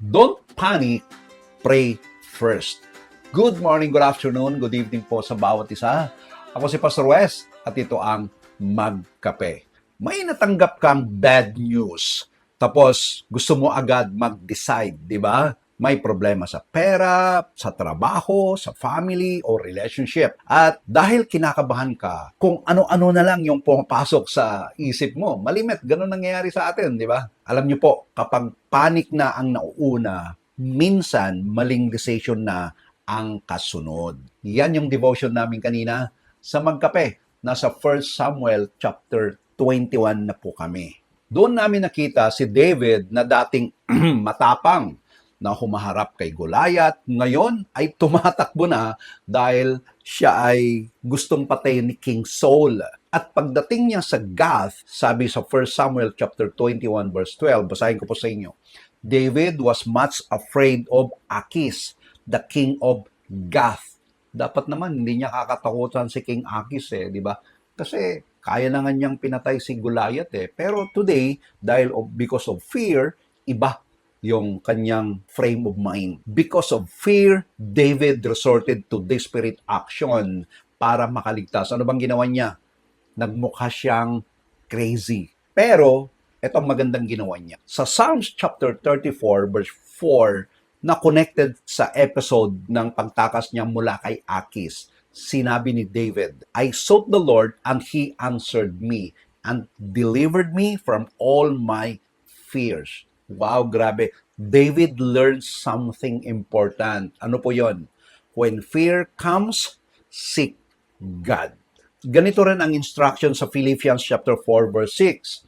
Don't panic, pray first. Good morning, good afternoon, good evening po sa bawat isa. Ako si Pastor Wes at ito ang Magkape. May natanggap kang bad news, tapos gusto mo agad mag-decide, di ba? May problema sa pera, sa trabaho, sa family, o relationship. At dahil kinakabahan ka, kung ano-ano na lang yung pumapasok sa isip mo, malimit, ganun nangyayari sa atin, di ba? Alam niyo po, kapag panic na ang nauuna, minsan maling decision na ang kasunod. Yan yung devotion namin kanina sa Magkape. Nasa 1 Samuel chapter 21 na po kami. Doon namin nakita si David na dating matapang na humaharap kay Goliath, ngayon ay tumatakbo na dahil siya ay gustong patayin ni King Saul. At pagdating niya sa Gath, sabi sa 1 Samuel chapter 21 verse 12, basahin ko po sa inyo. David was much afraid of Achis, the king of Gath. Dapat naman hindi niya kakatakutan si King Achis di ba? Kasi kaya na nga niyang pinatay si Goliath Pero today, because of fear, iba yung kanyang frame of mind. Because of fear, David resorted to desperate action para makaligtas. Ano bang ginawa niya? Nagmukha siyang crazy. Pero, ito ang magandang ginawa niya. Sa Psalms chapter 34 verse 4, na connected sa episode ng pagtakas niya mula kay Achis, sinabi ni David, I sought the Lord and He answered me and delivered me from all my fears. Wow, grabe. David learned something important. Ano po yon? When fear comes, seek God. Ganito rin ang instruction sa Philippians chapter 4 verse 6.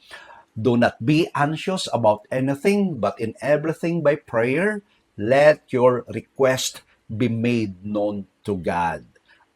Do not be anxious about anything, but in everything by prayer, let your request be made known to God.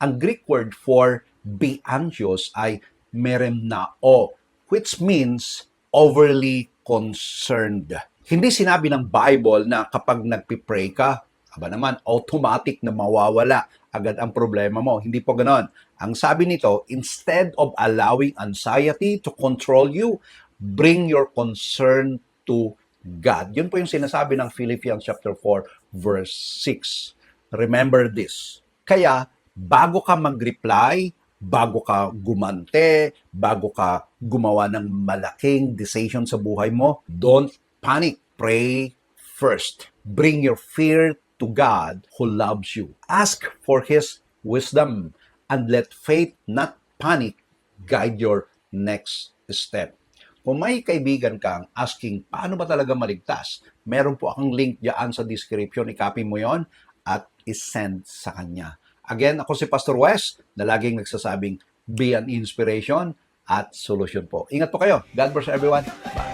Ang Greek word for be anxious ay meremnao, which means overly concerned. Hindi sinabi ng Bible na kapag nagpipray ka, aba naman, automatic na mawawala agad ang problema mo. Hindi po ganon. Ang sabi nito, instead of allowing anxiety to control you, bring your concern to God. Yun po yung sinasabi ng Philippians chapter 4 verse 6. Remember this. Kaya, bago ka mag-reply, bago ka gumante, bago ka gumawa ng malaking decision sa buhay mo, don't panic. Pray first. Bring your fear to God who loves you. Ask for His wisdom and let faith, not panic, guide your next step. Kung may kaibigan kang asking paano ba talaga maligtas, meron po akong link diyan sa description. I-copy mo yon at isend sa kanya. Again, ako si Pastor Wes na laging nagsasabing be an inspiration at solution po. Ingat po kayo. God bless everyone. Bye.